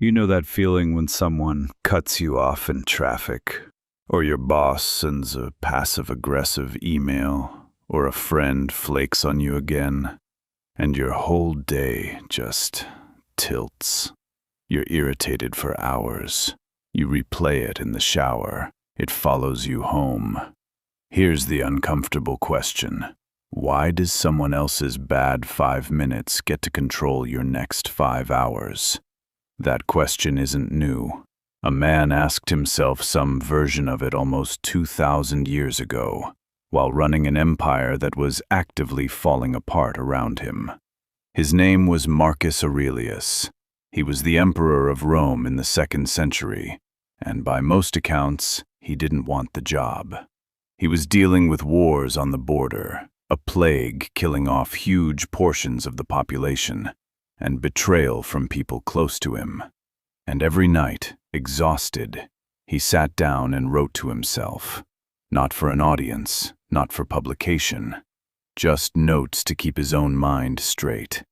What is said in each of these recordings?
You know that feeling when someone cuts you off in traffic, or your boss sends a passive-aggressive email, or a friend flakes on you again, and your whole day just tilts. You're irritated for hours. You replay it in the shower. It follows you home. Here's the uncomfortable question. Why does someone else's bad 5 minutes get to control your next 5 hours? That question isn't new. A man asked himself some version of it almost 2,000 years ago, while running an empire that was actively falling apart around him. His name was Marcus Aurelius. He was the emperor of Rome in the 2nd century, and by most accounts, he didn't want the job. He was dealing with wars on the border, a plague killing off huge portions of the population, and betrayal from people close to him. And every night, exhausted, he sat down and wrote to himself. Not for an audience, not for publication, just notes to keep his own mind straight.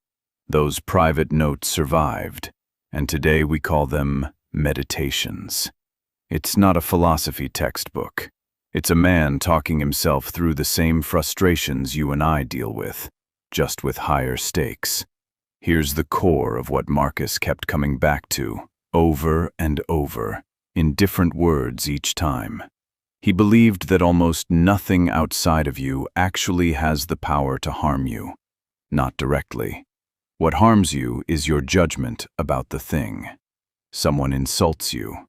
Those private notes survived, and today we call them meditations. It's not a philosophy textbook. It's a man talking himself through the same frustrations you and I deal with, just with higher stakes. Here's the core of what Marcus kept coming back to, over and over, in different words each time. He believed that almost nothing outside of you actually has the power to harm you. Not directly. What harms you is your judgment about the thing. Someone insults you.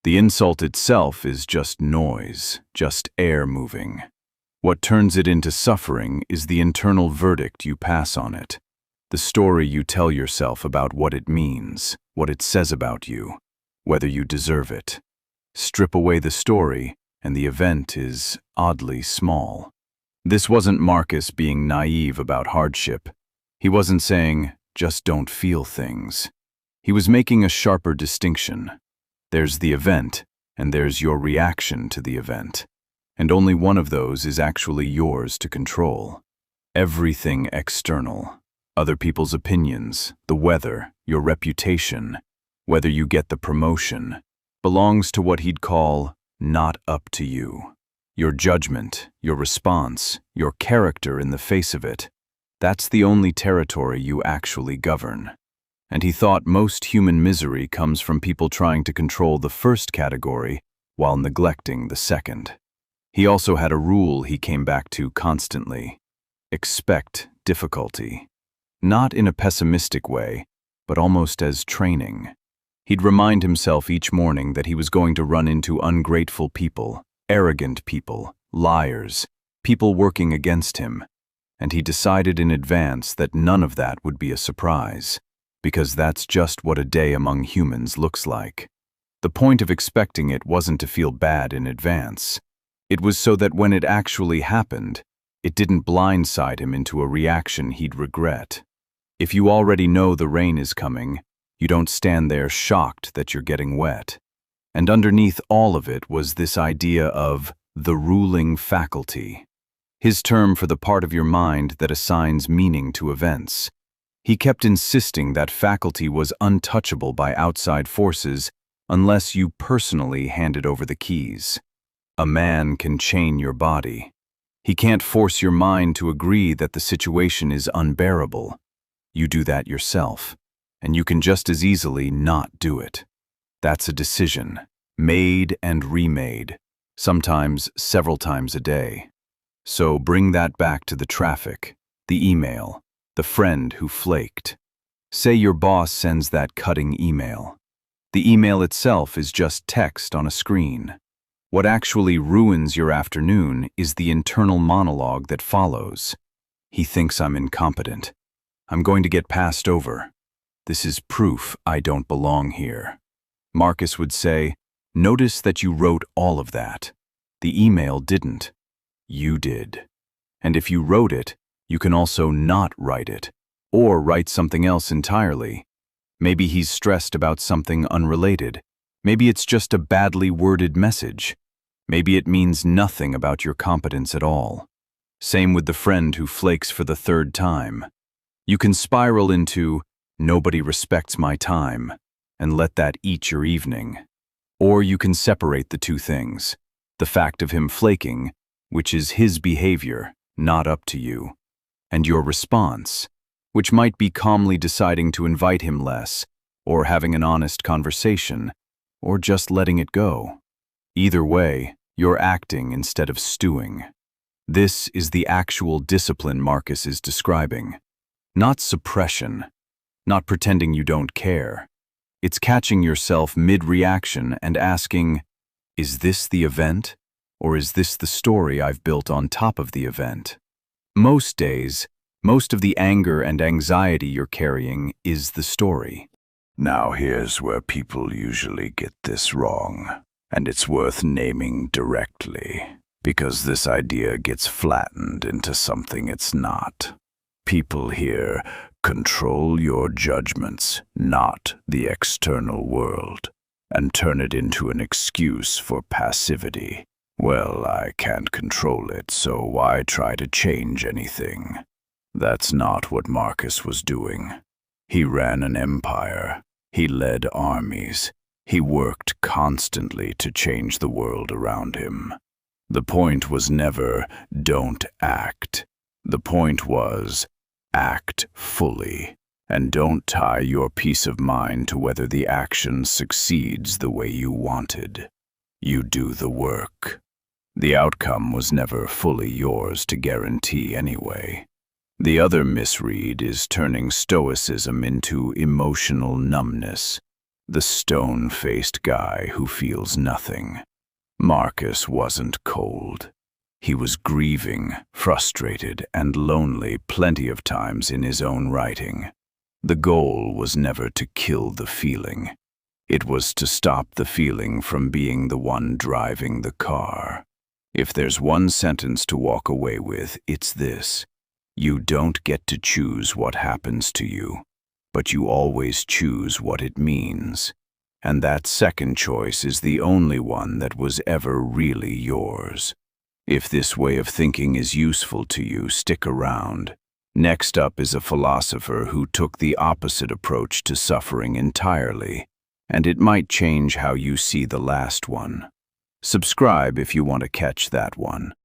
The insult itself is just noise, just air moving. What turns it into suffering is the internal verdict you pass on it. The story you tell yourself about what it means, what it says about you, whether you deserve it. Strip away the story, and the event is oddly small. This wasn't Marcus being naive about hardship. He wasn't saying, just don't feel things. He was making a sharper distinction. There's the event, and there's your reaction to the event. And only one of those is actually yours to control. Everything external. Other people's opinions, the weather, your reputation, whether you get the promotion, belongs to what he'd call not up to you. Your judgment, your response, your character in the face of it, that's the only territory you actually govern. And he thought most human misery comes from people trying to control the first category while neglecting the second. He also had a rule he came back to constantly. Expect difficulty. Not in a pessimistic way, but almost as training. He'd remind himself each morning that he was going to run into ungrateful people, arrogant people, liars, people working against him, and he decided in advance that none of that would be a surprise, because that's just what a day among humans looks like. The point of expecting it wasn't to feel bad in advance. It was so that when it actually happened, it didn't blindside him into a reaction he'd regret. If you already know the rain is coming, you don't stand there shocked that you're getting wet. And underneath all of it was this idea of the ruling faculty, his term for the part of your mind that assigns meaning to events. He kept insisting that faculty was untouchable by outside forces unless you personally handed over the keys. A man can chain your body. He can't force your mind to agree that the situation is unbearable. You do that yourself, and you can just as easily not do it. That's a decision, made and remade, sometimes several times a day. So bring that back to the traffic, the email, the friend who flaked. Say your boss sends that cutting email. The email itself is just text on a screen. What actually ruins your afternoon is the internal monologue that follows. He thinks I'm incompetent. I'm going to get passed over. This is proof I don't belong here. Marcus would say, notice that you wrote all of that. The email didn't. You did. And if you wrote it, you can also not write it, or write something else entirely. Maybe he's stressed about something unrelated. Maybe it's just a badly worded message. Maybe it means nothing about your competence at all. Same with the friend who flakes for the 3rd time. You can spiral into, nobody respects my time. and let that eat your evening. Or you can separate the two things, the fact of him flaking, which is his behavior, not up to you, and your response, which might be calmly deciding to invite him less, or having an honest conversation, or just letting it go. Either way, you're acting instead of stewing. This is the actual discipline Marcus is describing. Not suppression, not pretending you don't care. It's catching yourself mid-reaction and asking, is this the event, or is this the story I've built on top of the event? Most days, most of the anger and anxiety you're carrying is the story. Now here's where people usually get this wrong, and it's worth naming directly, because this idea gets flattened into something it's not. People here control your judgments, not the external world, and turn it into an excuse for passivity. Well, I can't control it, so why try to change anything? That's not what Marcus was doing. He ran an empire. He led armies. He worked constantly to change the world around him. The point was never, don't act. The point was, act fully, and don't tie your peace of mind to whether the action succeeds the way you wanted. You do the work. The outcome was never fully yours to guarantee anyway. The other misread is turning Stoicism into emotional numbness, the stone-faced guy who feels nothing. Marcus wasn't cold. He was grieving, frustrated, and lonely plenty of times in his own writing. The goal was never to kill the feeling. It was to stop the feeling from being the one driving the car. If there's one sentence to walk away with, it's this. You don't get to choose what happens to you, but you always choose what it means. And that second choice is the only one that was ever really yours. If this way of thinking is useful to you, stick around. Next up is a philosopher who took the opposite approach to suffering entirely, and it might change how you see the last one. Subscribe if you want to catch that one.